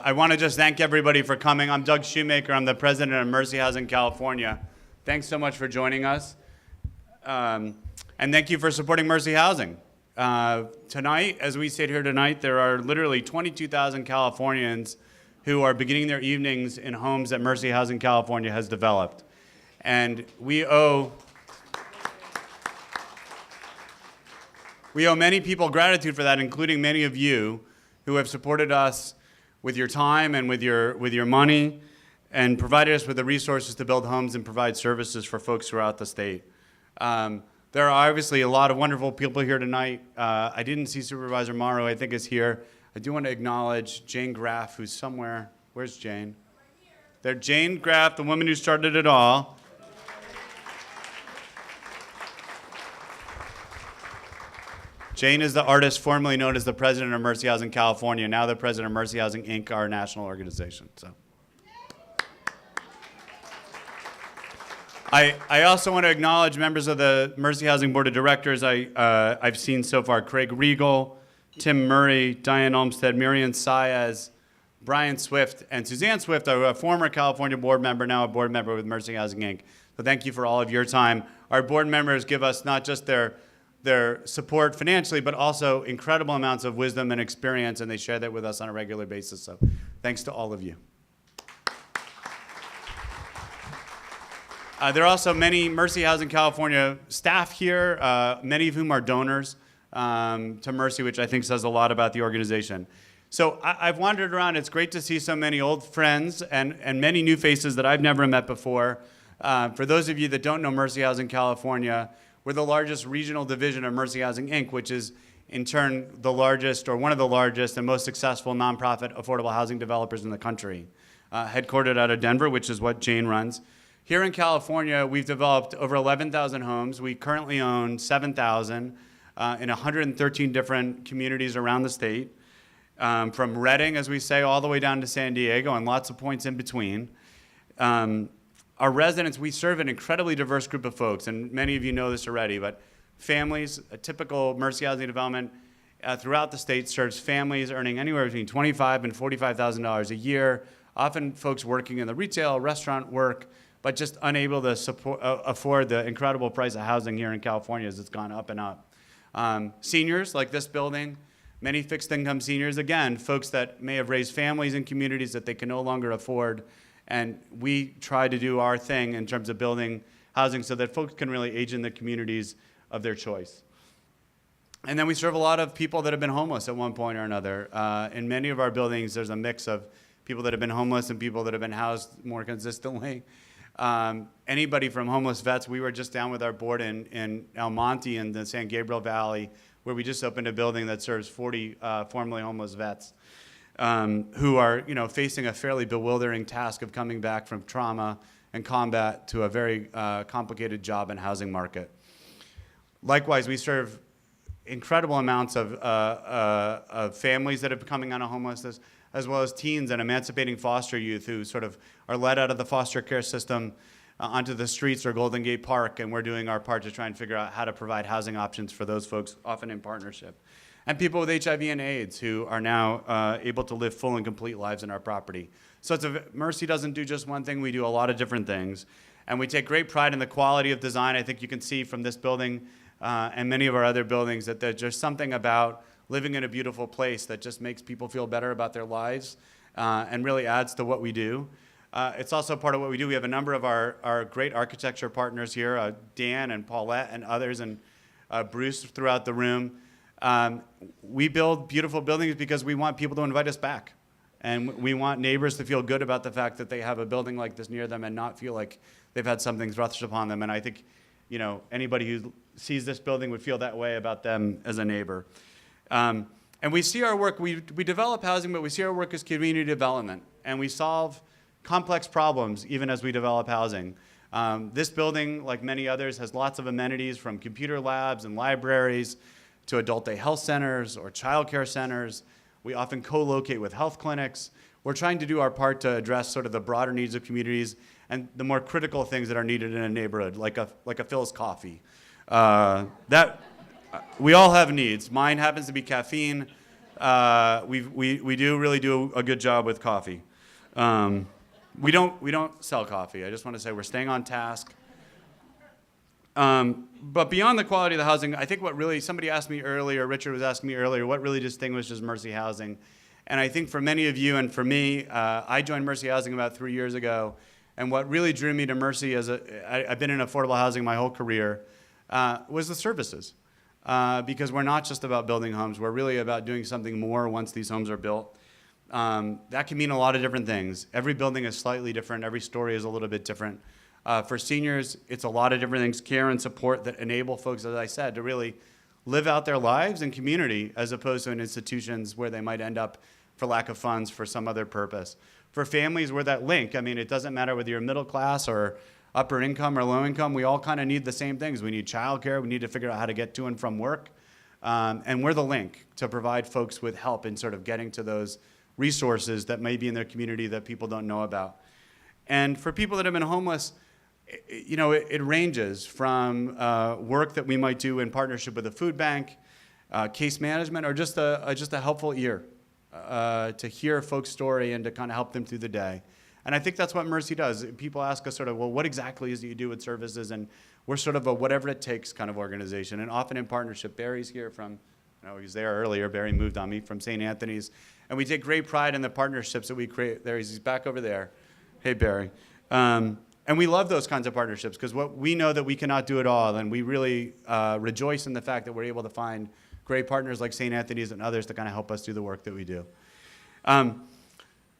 I want to just thank everybody for coming. I'm Doug Shoemaker. I'm the president of Mercy Housing California. Thanks so much for joining us. And thank you for supporting Mercy Housing. Tonight, as we sit here tonight, there are literally 22,000 Californians who are beginning their evenings in homes that Mercy Housing California has developed. And we owe many people gratitude for that, including many of you who have supported us with your time and with your money and provided us with the resources to build homes and provide services for folks throughout the state. There are obviously a lot of wonderful people here tonight. I didn't see Supervisor Morrow, I think, is here. I do want to acknowledge Jane Graff, who's somewhere. Where's Jane? There, Jane Graff, the woman who started it all. Jane is the artist formerly known as the president of Mercy Housing California, now the president of Mercy Housing, Inc., our national organization. So, I also want to acknowledge members of the Mercy Housing Board of Directors. I've seen so far Craig Regal, Tim Murray, Diane Olmstead, Miriam Saez, Brian Swift, and Suzanne Swift, a former California board member, now a board member with Mercy Housing, Inc. So thank you for all of your time. Our board members give us not just their support financially, but also incredible amounts of wisdom and experience, and they share that with us on a regular basis. So thanks to all of you. There are also many Mercy Housing California staff here, many of whom are donors to Mercy, which I think says a lot about the organization. So I've wandered around. It's great to see so many old friends and many new faces that I've never met before. For those of you that don't know Mercy Housing California, we're the largest regional division of Mercy Housing, Inc., which is in turn the largest or one of the largest and most successful nonprofit affordable housing developers in the country. Headquartered out of Denver, which is what Jane runs. Here in California, we've developed over 11,000 homes. We currently own 7,000 in 113 different communities around the state, from Redding, as we say, all the way down to San Diego, and lots of points in between. Our residents, we serve an incredibly diverse group of folks, and many of you know this already, but families, a typical Mercy Housing development throughout the state serves families earning anywhere between $25,000 and $45,000 a year, often folks working in the retail, restaurant work, but just unable to afford the incredible price of housing here in California as it's gone up and up. Seniors, like this building, many fixed income seniors, again, folks that may have raised families in communities that they can no longer afford. And we try to do our thing in terms of building housing so that folks can really age in the communities of their choice. And then we serve a lot of people that have been homeless at one point or another. In many of our buildings, there's a mix of people that have been homeless and people that have been housed more consistently. Anybody from homeless vets, we were just down with our board in El Monte in the San Gabriel Valley, where we just opened a building that serves 40 formerly homeless vets. Who are, facing a fairly bewildering task of coming back from trauma and combat to a very complicated job and housing market. Likewise, we serve incredible amounts of families that are coming out of homelessness, as well as teens and emancipating foster youth who sort of are led out of the foster care system onto the streets or Golden Gate Park, and we're doing our part to try and figure out how to provide housing options for those folks, often in partnership. And people with HIV and AIDS who are now able to live full and complete lives in our property. So Mercy doesn't do just one thing, we do a lot of different things. And we take great pride in the quality of design. I think you can see from this building and many of our other buildings that there's just something about living in a beautiful place that just makes people feel better about their lives and really adds to what we do. It's also part of what we do. We have a number of our great architecture partners here, Dan and Paulette and others, and Bruce throughout the room. We build beautiful buildings because we want people to invite us back. And we want neighbors to feel good about the fact that they have a building like this near them and not feel like they've had something thrust upon them. And I think, anybody who sees this building would feel that way about them as a neighbor. And we see our work, we develop housing, but we see our work as community development. And we solve complex problems even as we develop housing. This building, like many others, has lots of amenities from computer labs and libraries to adult day health centers or child care centers. We often co-locate with health clinics. We're trying to do our part to address sort of the broader needs of communities and the more critical things that are needed in a neighborhood, like a Philz coffee. We all have needs. Mine happens to be caffeine. we do really do a good job with coffee. We don't sell coffee. I just want to say we're staying on task. But beyond the quality of the housing, I think what really, somebody asked me earlier, Richard was asking me earlier, what really distinguishes Mercy Housing? And I think for many of you and for me, I joined Mercy Housing about 3 years ago. And what really drew me to Mercy I've been in affordable housing my whole career, was the services. Because we're not just about building homes, we're really about doing something more once these homes are built. That can mean a lot of different things. Every building is slightly different, every story is a little bit different. For seniors, it's a lot of different things, care and support that enable folks, as I said, to really live out their lives in community as opposed to in institutions where they might end up for lack of funds for some other purpose. For families, we're that link. I mean, it doesn't matter whether you're middle class or upper income or low income, we all kind of need the same things. We need childcare, we need to figure out how to get to and from work. And we're the link to provide folks with help in sort of getting to those resources that may be in their community that people don't know about. And for people that have been homeless, you know, it ranges from work that we might do in partnership with a food bank, case management, or just a helpful ear to hear folks' story and to kind of help them through the day. And I think that's what Mercy does. People ask us sort of, well, what exactly is it you do with services? And we're sort of a whatever it takes kind of organization, and often in partnership. Barry's here from, he was there earlier. Barry moved on me from St. Anthony's. And we take great pride in the partnerships that we create. There he's back over there. Hey, Barry. And we love those kinds of partnerships because what we know that we cannot do it all, and we really rejoice in the fact that we're able to find great partners like St. Anthony's and others to kind of help us do the work that we do.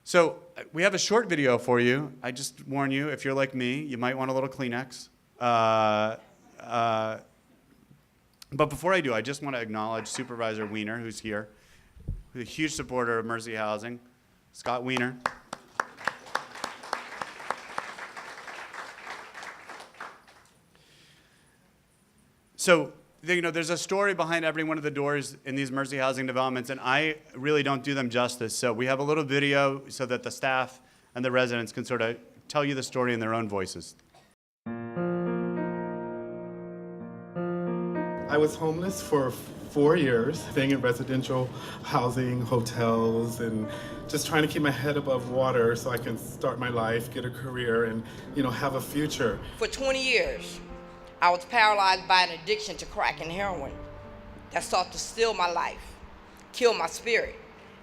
So we have a short video for you. I just warn you, if you're like me, you might want a little Kleenex. But before I do, I just want to acknowledge Supervisor Wiener, who's here, who's a huge supporter of Mercy Housing. Scott Wiener. So, you know, there's a story behind every one of the doors in these Mercy Housing developments, and I really don't do them justice. So we have a little video so that the staff and the residents can sort of tell you the story in their own voices. I was homeless for 4 years, staying in residential housing, hotels, and just trying to keep my head above water so I can start my life, get a career, and, you know, have a future. For 20 years, I was paralyzed by an addiction to crack and heroin that sought to steal my life, kill my spirit,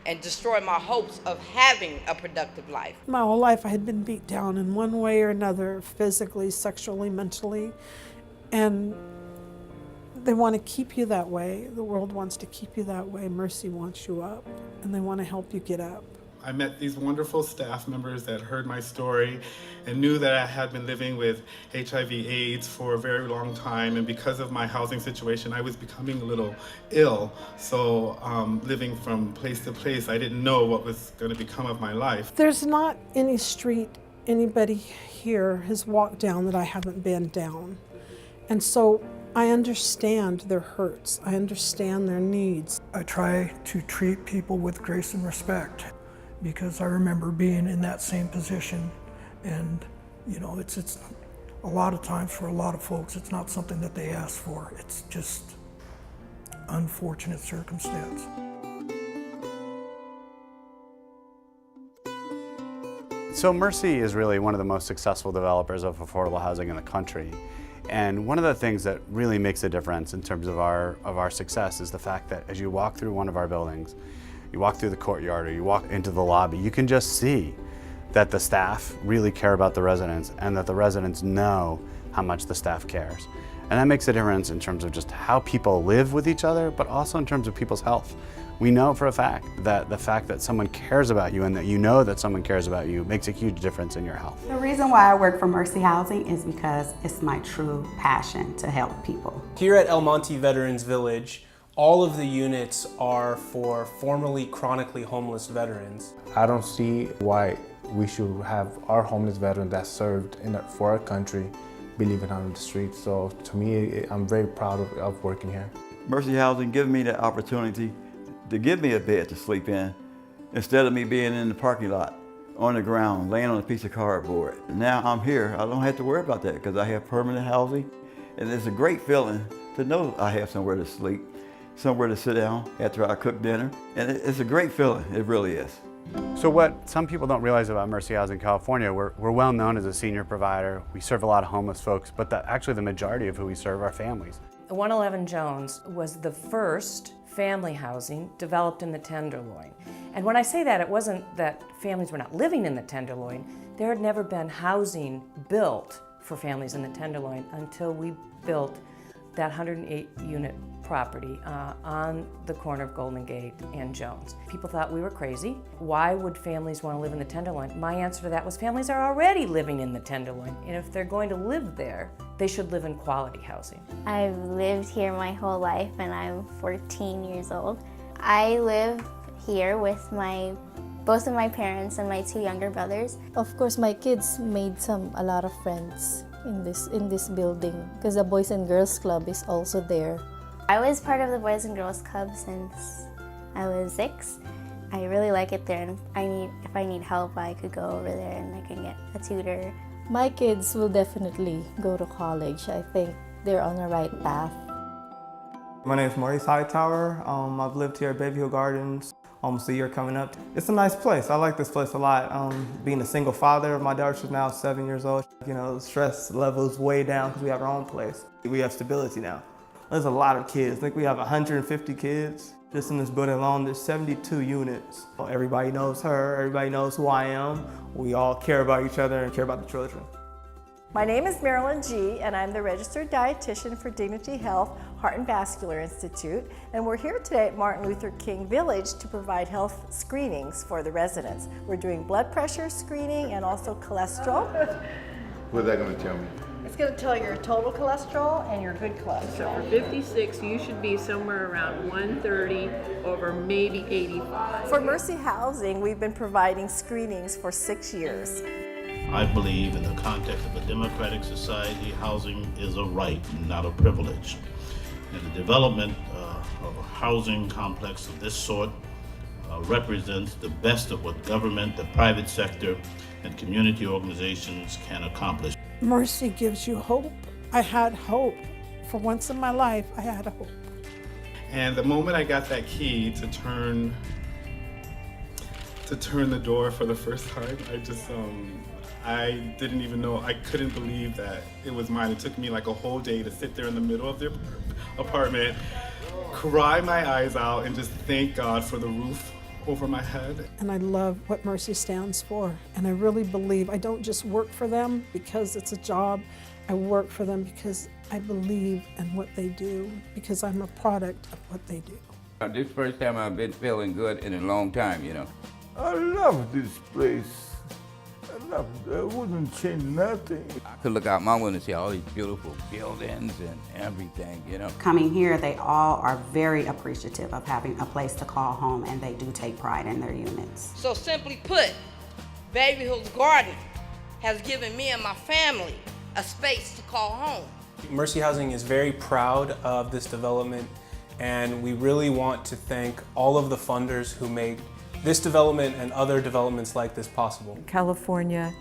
and destroy my hopes of having a productive life. My whole life I had been beat down in one way or another, physically, sexually, mentally, and they want to keep you that way. The world wants to keep you that way. Mercy wants you up, and they want to help you get up. I met these wonderful staff members that heard my story and knew that I had been living with HIV/AIDS for a very long time, and because of my housing situation, I was becoming a little ill. So living from place to place, I didn't know what was going to become of my life. There's not any street anybody here has walked down that I haven't been down. And so I understand their hurts. I understand their needs. I try to treat people with grace and respect, because I remember being in that same position, and you know, it's a lot of times for a lot of folks, it's not something that they ask for. It's just unfortunate circumstance. So Mercy is really one of the most successful developers of affordable housing in the country. And one of the things that really makes a difference in terms of our success is the fact that as you walk through one of our buildings, you walk through the courtyard or you walk into the lobby, you can just see that the staff really care about the residents and that the residents know how much the staff cares. And that makes a difference in terms of just how people live with each other, but also in terms of people's health. We know for a fact that the fact that someone cares about you and that you know that someone cares about you makes a huge difference in your health. The reason why I work for Mercy Housing is because it's my true passion to help people. Here at El Monte Veterans Village, all of the units are for formerly chronically homeless veterans. I don't see why we should have our homeless veterans that served for our country be living out on the streets. So to me, I'm very proud of working here. Mercy Housing gives me the opportunity to give me a bed to sleep in instead of me being in the parking lot, on the ground, laying on a piece of cardboard. Now I'm here, I don't have to worry about that because I have permanent housing, and it's a great feeling to know I have somewhere to sleep. somewhere to sit down after I cook dinner. And it's a great feeling, it really is. So what some people don't realize about Mercy Housing California, we're well known as a senior provider. We serve a lot of homeless folks, but actually the majority of who we serve are families. 111 Jones was the first family housing developed in the Tenderloin. And when I say that, it wasn't that families were not living in the Tenderloin. There had never been housing built for families in the Tenderloin until we built that 108-unit property on the corner of Golden Gate and Jones. People thought we were crazy. Why would families want to live in the Tenderloin? My answer to that was families are already living in the Tenderloin, and if they're going to live there, they should live in quality housing. I've lived here my whole life and I'm 14 years old. I live here with both of my parents and my 2 younger brothers. Of course, my kids made a lot of friends in this building because the Boys and Girls Club is also there. I was part of the Boys and Girls Club since I was 6. I really like it there, and if I need help, I could go over there and I can get a tutor. My kids will definitely go to college. I think they're on the right path. My name is Maurice Hightower. I've lived here at Bayview Hill Gardens almost a year coming up. It's a nice place. I like this place a lot. Being a single father, my daughter's now 7 years old. You know, the stress level's way down because we have our own place. We have stability now. There's a lot of kids. I think we have 150 kids. Just in this building alone, there's 72 units. Everybody knows her, everybody knows who I am. We all care about each other and care about the children. My name is Marilyn G, and I'm the registered dietitian for Dignity Health Heart and Vascular Institute. And we're here today at Martin Luther King Village to provide health screenings for the residents. We're doing blood pressure screening and also cholesterol. What's that going to tell me? It's going to tell your total cholesterol and your good cholesterol. So for 56, you should be somewhere around 130 over maybe 85. For Mercy Housing, we've been providing screenings for 6 years. I believe in the context of a democratic society, housing is a right, not a privilege. And the development of a housing complex of this sort represents the best of what government, the private sector, and community organizations can accomplish. Mercy gives you hope. I had hope. For once in my life, I had a hope. And the moment I got that key to turn the door for the first time, I didn't even know, I couldn't believe that it was mine. It took me like a whole day to sit there in the middle of the apartment, cry my eyes out, and just thank God for the roof over my head. And I love what Mercy stands for. And I really believe I don't just work for them because it's a job. I work for them because I believe in what they do, because I'm a product of what they do. This is the first time I've been feeling good in a long time, you know. I love this place. I wouldn't change nothing. I could look out my window and see all these beautiful buildings and everything, you know. Coming here, they all are very appreciative of having a place to call home, and they do take pride in their units. So simply put, Bayview Hills Garden has given me and my family a space to call home. Mercy Housing is very proud of this development, and we really want to thank all of the funders who made this development and other developments like this possible. California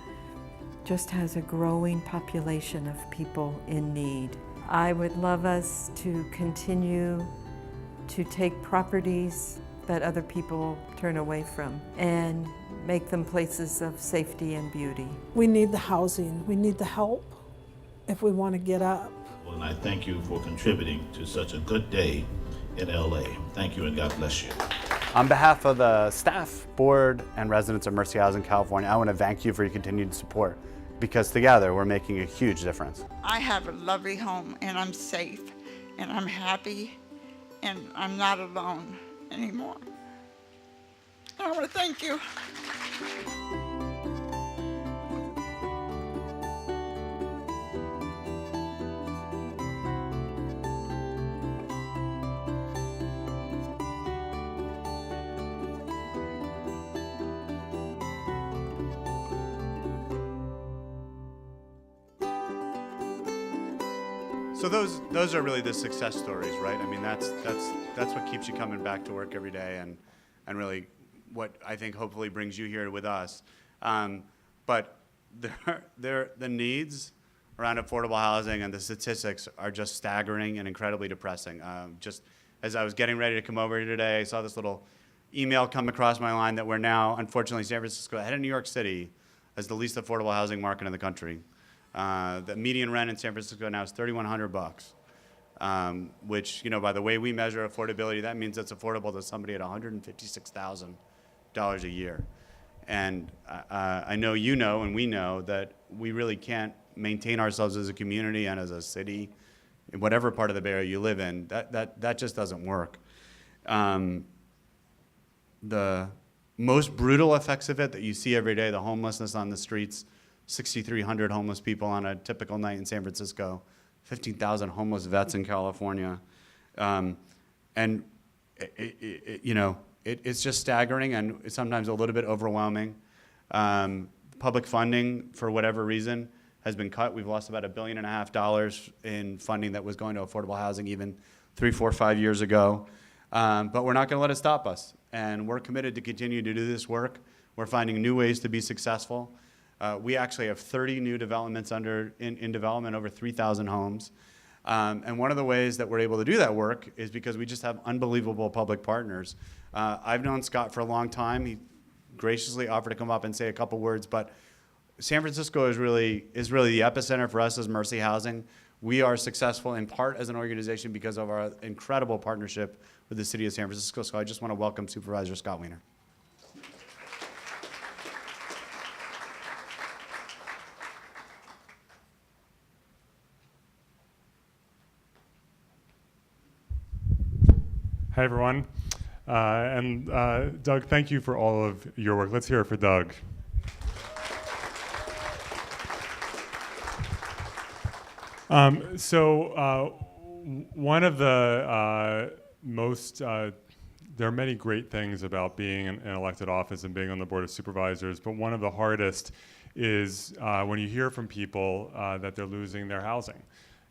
just has a growing population of people in need. I would love us to continue to take properties that other people turn away from and make them places of safety and beauty. We need the housing. We need the help if we want to get up. And I thank you for contributing to such a good day in LA. Thank you and God bless you. On behalf of the staff, board, and residents of Mercy Housing California, I want to thank you for your continued support, because together we're making a huge difference. I have a lovely home and I'm safe and I'm happy and I'm not alone anymore. And I want to thank you. So those are really the success stories, right? I mean, that's what keeps you coming back to work every day, and really what I think hopefully brings you here with us. But the needs around affordable housing and the statistics are just staggering and incredibly depressing. Just as I was getting ready to come over here today, I saw this little email come across my line that we're now, unfortunately, San Francisco ahead of New York City as the least affordable housing market in the country. The median rent in San Francisco now is $3,100, which, you know, by the way we measure affordability, that means it's affordable to somebody at $156,000 a year. And I know you know and we know that we really can't maintain ourselves as a community and as a city, in whatever part of the Bay Area you live in. That just doesn't work. The most brutal effects of it that you see every day, the homelessness on the streets, 6,300 homeless people on a typical night in San Francisco, 15,000 homeless vets in California. And it's just staggering and sometimes a little bit overwhelming. Public funding, for whatever reason, has been cut. We've lost about $1.5 billion in funding that was going to affordable housing even 3, 4, 5 years ago. But we're not going to let it stop us. And we're committed to continue to do this work. We're finding new ways to be successful. We actually have 30 new developments in development, over 3,000 homes. And one of the ways that we're able to do that work is because we just have unbelievable public partners. I've known Scott for a long time. He graciously offered to come up and say a couple words, but San Francisco is really the epicenter for us as Mercy Housing. We are successful in part as an organization because of our incredible partnership with the city of San Francisco. So I just want to welcome Supervisor Scott Wiener. Hi, everyone. Doug, thank you for all of your work. Let's hear it for Doug. One of the there are many great things about being in elected office and being on the Board of Supervisors, but one of the hardest is when you hear from people that they're losing their housing.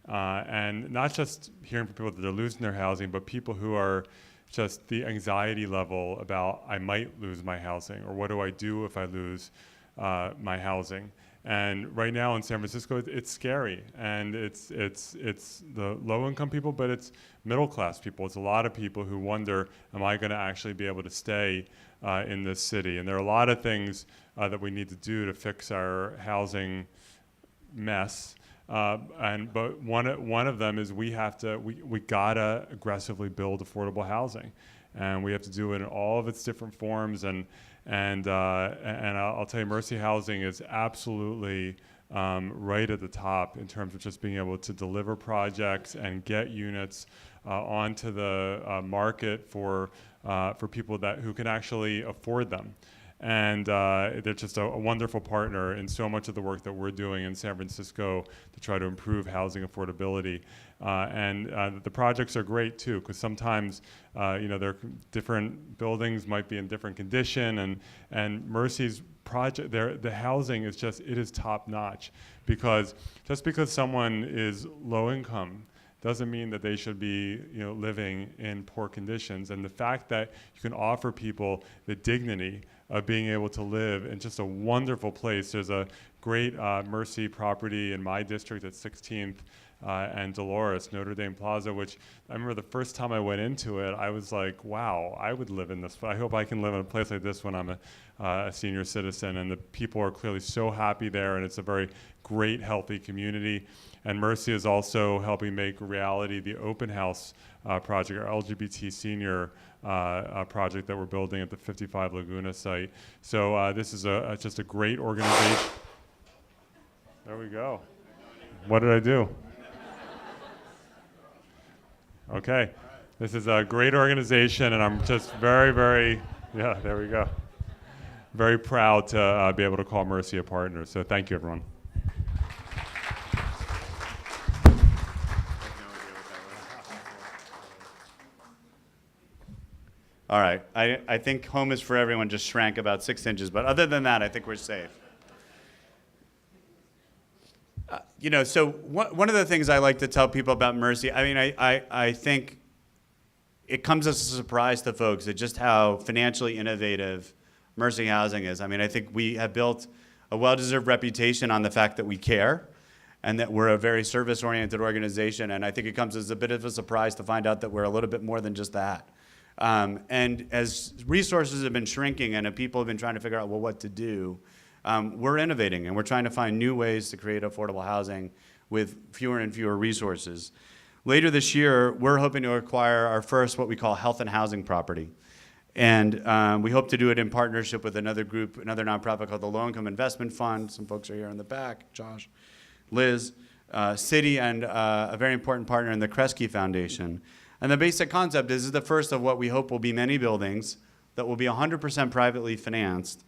And not just hearing from people that they're losing their housing, but people who are just the anxiety level about, I might lose my housing, or what do I do if I lose my housing? And right now in San Francisco, it's scary, and it's the low-income people, but it's middle-class people. It's a lot of people who wonder, am I going to actually be able to stay in this city? And there are a lot of things that we need to do to fix our housing mess. But one of them is we gotta aggressively build affordable housing, and we have to do it in all of its different forms. And I'll tell you, Mercy Housing is absolutely right at the top in terms of just being able to deliver projects and get units onto the market for people who can actually afford them. And they're just a wonderful partner in so much of the work that we're doing in San Francisco to try to improve housing affordability. The projects are great too, because sometimes there different buildings might be in different condition, and Mercy's project, the housing is top notch, because just because someone is low income doesn't mean that they should be living in poor conditions. And the fact that you can offer people the dignity of being able to live in just a wonderful place. There's a great Mercy property in my district at 16th and Dolores, Notre Dame Plaza, which I remember the first time I went into it, I was like, wow, I would live in this. I hope I can live in a place like this when I'm a senior citizen. And the people are clearly so happy there, and it's a very great, healthy community. And Mercy is also helping make reality the Open House project, our LGBT senior project that we're building at the 55 Laguna site. So this is just a great organization. There we go. What did I do? Okay. This is a great organization, and I'm just very, very, there we go. Very proud to be able to call Mercy a partner. So thank you, everyone. All right, I think Home is for Everyone just shrank about 6 inches, but other than that, I think we're safe. So one of the things I like to tell people about Mercy, I mean, I think it comes as a surprise to folks at just how financially innovative Mercy Housing is. I mean, I think we have built a well-deserved reputation on the fact that we care, and that we're a very service-oriented organization. And I think it comes as a bit of a surprise to find out that we're a little bit more than just that. And as resources have been shrinking and people have been trying to figure out, well, what to do, we're innovating and we're trying to find new ways to create affordable housing with fewer and fewer resources. Later this year, we're hoping to acquire our first what we call health and housing property. And we hope to do it in partnership with another group, another nonprofit called the Low Income Investment Fund. Some folks are here in the back, Josh, Liz, City, and a very important partner in the Kresge Foundation. And the basic concept is the first of what we hope will be many buildings that will be 100% privately financed.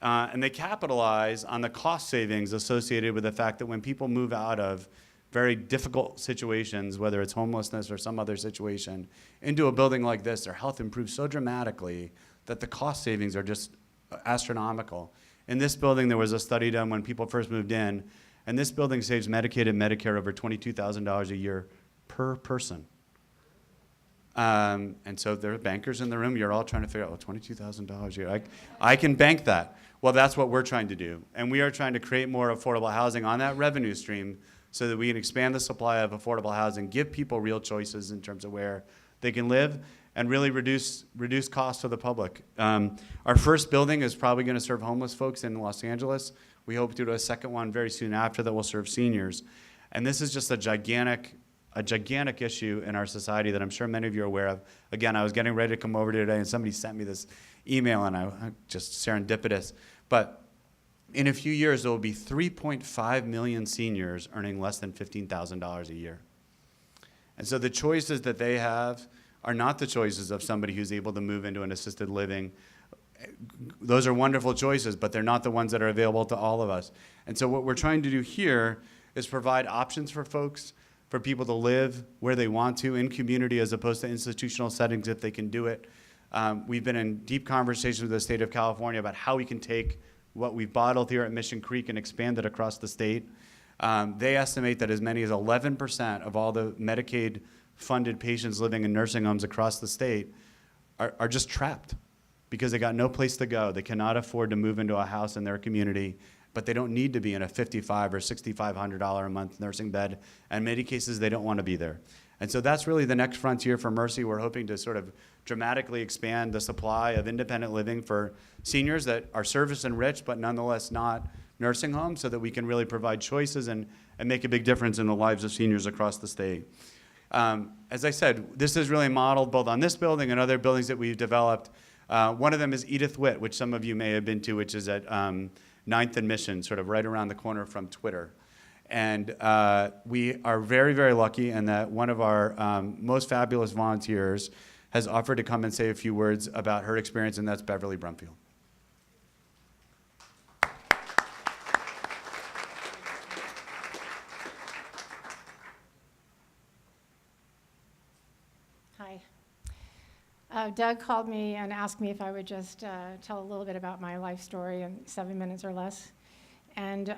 And they capitalize on the cost savings associated with the fact that when people move out of very difficult situations, whether it's homelessness or some other situation, into a building like this, their health improves so dramatically that the cost savings are just astronomical. In this building, there was a study done when people first moved in, and this building saves Medicaid and Medicare over $22,000 a year per person. And so there are bankers in the room. You're all trying to figure out, well, $22,000 a year. I can bank that. Well, that's what we're trying to do. And we are trying to create more affordable housing on that revenue stream so that we can expand the supply of affordable housing, give people real choices in terms of where they can live, and really reduce costs to the public. Our first building is probably going to serve homeless folks in Los Angeles. We hope to do a second one very soon after that will serve seniors. And this is just a gigantic issue in our society that I'm sure many of you are aware of. Again, I was getting ready to come over today, and somebody sent me this email, and I just serendipitous. But in a few years, there will be 3.5 million seniors earning less than $15,000 a year. And so the choices that they have are not the choices of somebody who's able to move into an assisted living. Those are wonderful choices, but they're not the ones that are available to all of us. And so what we're trying to do here is provide options for folks, for people to live where they want to in community as opposed to institutional settings if they can do it. We've been in deep conversations with the state of California about how we can take what we've bottled here at Mission Creek and expand it across the state. They estimate that as many as 11% of all the Medicaid-funded patients living in nursing homes across the state are just trapped because they got no place to go. They cannot afford to move into a house in their community, but they don't need to be in a $5,500 or $6,500 a month nursing bed. And in many cases, they don't want to be there. And so that's really the next frontier for Mercy. We're hoping to sort of dramatically expand the supply of independent living for seniors that are service enriched, but nonetheless not nursing homes, so that we can really provide choices and make a big difference in the lives of seniors across the state. As I said, this is really modeled both on this building and other buildings that we've developed. One of them is Edith Witt, which some of you may have been to, which is at 9th and Mission, sort of right around the corner from Twitter. And we are very, very lucky in that one of our most fabulous volunteers has offered to come and say a few words about her experience, and that's Beverly Brumfield. Hi. Doug called me and asked me if I would just tell a little bit about my life story in 7 minutes or less. And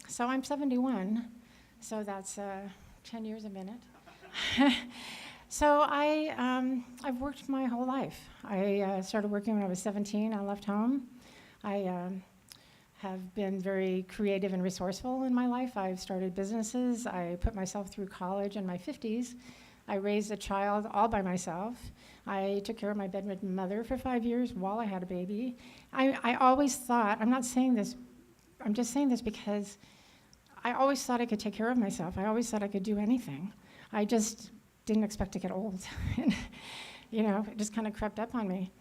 so I'm 71, so that's 10 years a minute. So I've worked my whole life. I started working when I was 17. I left home. I have been very creative and resourceful in my life. I've started businesses. I put myself through college in my 50s. I raised a child all by myself. I took care of my bedridden mother for 5 years while I had a baby. I always thought, I'm not saying this, I'm just saying this because I always thought I could take care of myself. I always thought I could do anything. I just didn't expect to get old. And, you know, it just kind of crept up on me.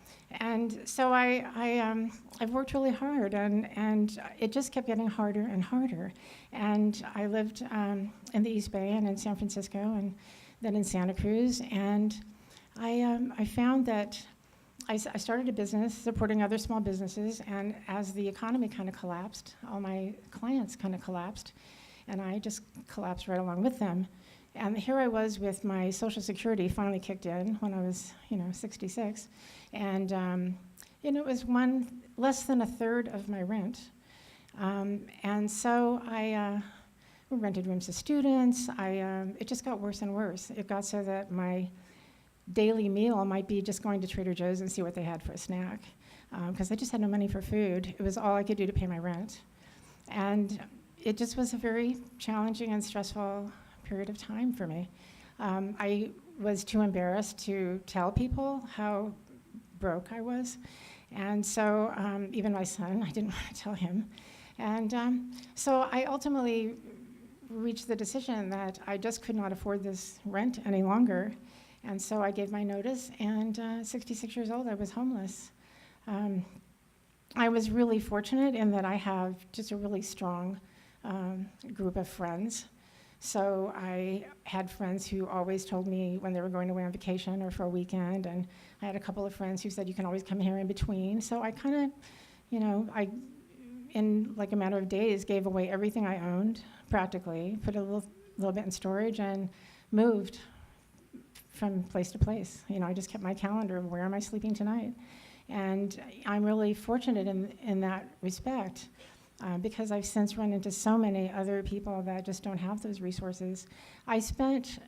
And so I've worked really hard, and it just kept getting harder and harder. And I lived in the East Bay and in San Francisco and then in Santa Cruz. And I found that I started a business supporting other small businesses, and as the economy kind of collapsed, all my clients kind of collapsed, and I just collapsed right along with them. And here I was with my Social Security finally kicked in when I was, 66, and it was less than a third of my rent, and so I rented rooms to students. It just got worse and worse. It got so that my daily meal might be just going to Trader Joe's and see what they had for a snack, because I just had no money for food. It was all I could do to pay my rent. And it just was a very challenging and stressful period of time for me. I was too embarrassed to tell people how broke I was. And so even my son, I didn't want to tell him. And so I ultimately reached the decision that I just could not afford this rent any longer. And so I gave my notice, and 66 years old, I was homeless. I was really fortunate in that I have just a really strong group of friends. So I had friends who always told me when they were going away on vacation or for a weekend, and I had a couple of friends who said, you can always come here in between. So I kind of, you know, in like a matter of days, gave away everything I owned, practically, put a little bit in storage, and moved from place to place. You know, I just kept my calendar of where am I sleeping tonight. And I'm really fortunate in that respect. Because I've since run into so many other people that just don't have those resources. I spent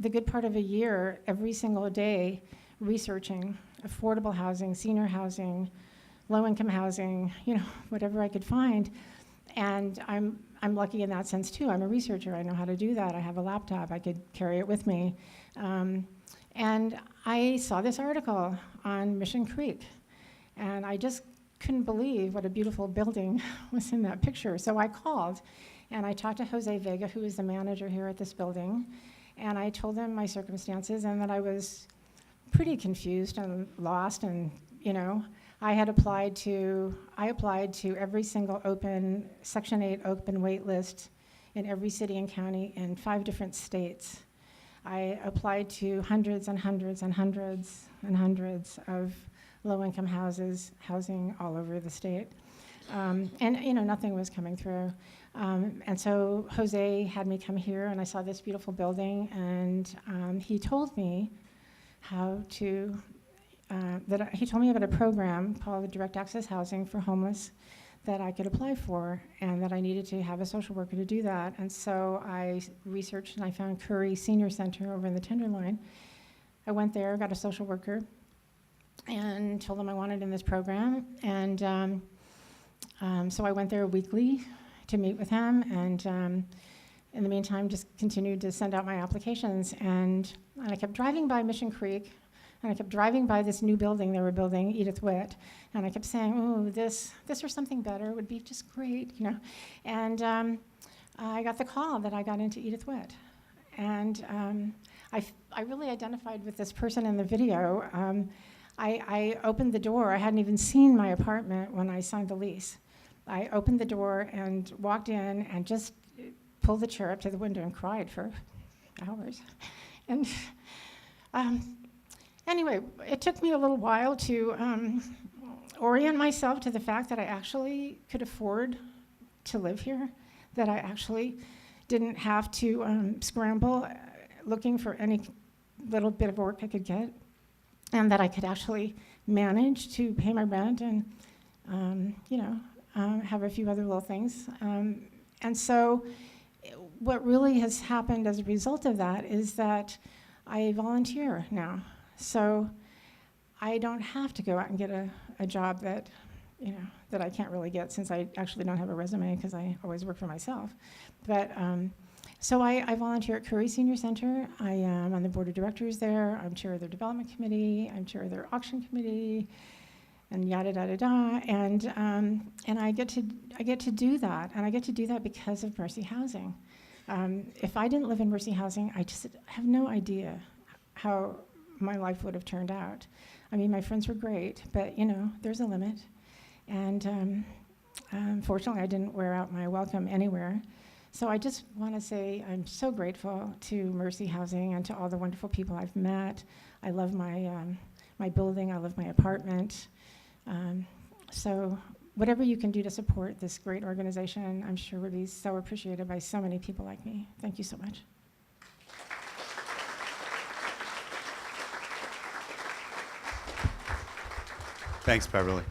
the good part of a year every single day researching affordable housing, senior housing, low-income housing, you know, whatever I could find. And I'm lucky in that sense too. I'm a researcher. I know how to do that. I have a laptop. I could carry it with me. And I saw this article on Mission Creek, and I just couldn't believe what a beautiful building was in that picture. So I called and I talked to Jose Vega, who is the manager here at this building, and I told him my circumstances and that I was pretty confused and lost, and you know, I applied to every single open Section 8 open wait list in every city and county in 5 different states. I applied to hundreds and hundreds and hundreds and hundreds of low-income housing all over the state. And you know, nothing was coming through. And so Jose had me come here, and I saw this beautiful building, and he told me how to, he told me about a program called Direct Access Housing for Homeless that I could apply for, and that I needed to have a social worker to do that. And so I researched, and I found Curry Senior Center over in the Tenderloin. I went there, got a social worker, and told them I wanted in this program. And so I went there weekly to meet with him, and in the meantime just continued to send out my applications. And I kept driving by Mission Creek, and I kept driving by this new building they were building, Edith Witt, and I kept saying, oh, this or something better would be just great, you know. And I got the call that I got into Edith Witt. And I really identified with this person in the video. I opened the door. I hadn't even seen my apartment when I signed the lease. I opened the door and walked in and just pulled the chair up to the window and cried for hours. And anyway, it took me a little while to orient myself to the fact that I actually could afford to live here, that I actually didn't have to scramble looking for any little bit of work I could get, and that I could actually manage to pay my rent and, you know, have a few other little things. And so what really has happened as a result of that is that I volunteer now. So I don't have to go out and get a job that, you know, that I can't really get, since I actually don't have a resume because I always work for myself. But so I volunteer at Curry Senior Center. I am on the board of directors there. I'm chair of their development committee. I'm chair of their auction committee, and yada da da da. And I get to do that, and I get to do that because of Mercy Housing. If I didn't live in Mercy Housing, I just have no idea how my life would have turned out. I mean, my friends were great, but you know, there's a limit. And unfortunately, I didn't wear out my welcome anywhere. So I just want to say I'm so grateful to Mercy Housing and to all the wonderful people I've met. I love my my building. I love my apartment. So whatever you can do to support this great organization, I'm sure would be so appreciated by so many people like me. Thank you so much. Thanks, Beverly.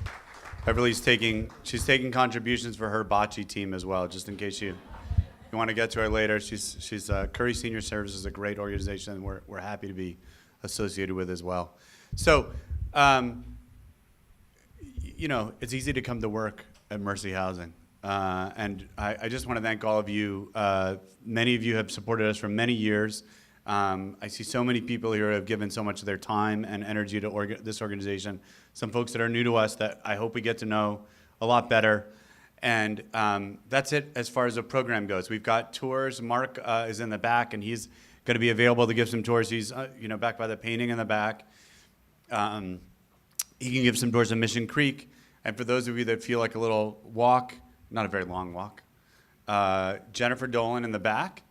Beverly's taking contributions for her bocce team as well, just in case you want to get to her later. She's Curry Senior Services is a great organization, and we're happy to be associated with as well. So, you know, it's easy to come to work at Mercy Housing. And I just want to thank all of you. Many of you have supported us for many years. I see so many people here who have given so much of their time and energy to this organization. Some folks that are new to us that I hope we get to know a lot better. And that's it as far as the program goes. We've got tours. Mark is in the back, and he's going to be available to give some tours. He's back by the painting in the back. He can give some tours in Mission Creek. And for those of you that feel like a little walk, not a very long walk, Jennifer Dolan in the back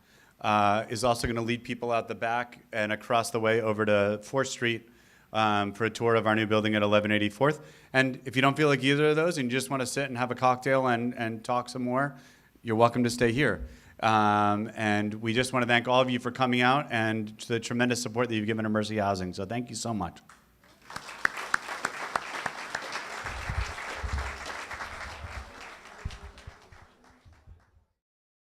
is also going to lead people out the back and across the way over to 4th Street for a tour of our new building at 1180 4th. And if you don't feel like either of those and you just want to sit and have a cocktail and talk some more, you're welcome to stay here. And we just want to thank all of you for coming out and the tremendous support that you've given to Mercy Housing. So thank you so much.